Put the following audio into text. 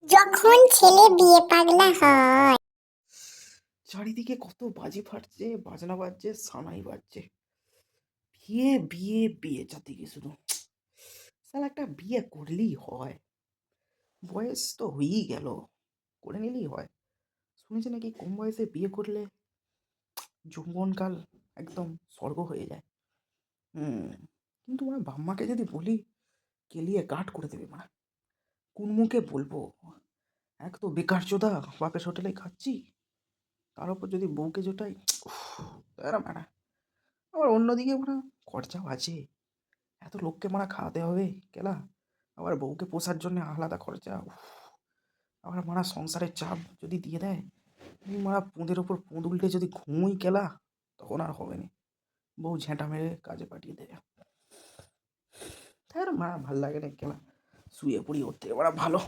যখন ছেলে বিয়ে পাগলা হয়। চারিদিকে কত বাজি ফাটছে, বাজনা বাজছে, সানাই বাজছে। বিয়ে বিয়ে বিয়ে চারদিকে শুধু। শালা একটা বিয়ে করলেই হয়। বয়স তো হয়েই গেল, করে নিলেই হয়। শুনেছি নাকি কম বয়সে বিয়ে করলে যৌবনকাল একদম স্বর্গ হয়ে যায়। হুম। কিন্তু আমার বাম্মাকে যদি বলি, কেলিয়ে কাঠ করে দেবে মা। কোন মুখে বলবো? এক তো বেকার চোদা, বাপের হোটেলে খাচ্ছি, তার উপর যদি বউকে জোটাই, তারা মারা। আবার অন্যদিকে মারা খরচাও আছে, এত লোককে মারা খাওয়াতে হবে কেলা, আবার বউকে পোষার জন্য আলাদা খরচা। আবার মারা সংসারের চাপ যদি দিয়ে দেয়, মারা পোঁদের ওপর পোঁদ উল্টে যদি ঘুমোই কেলা, তখন আর হবে না। বউ ঝেঁটা মেরে কাজে পাঠিয়ে দেবে। তার মারা ভাল লাগে না কেলা, শুয়ে পড়ি ওর থেকে মারা ভালো।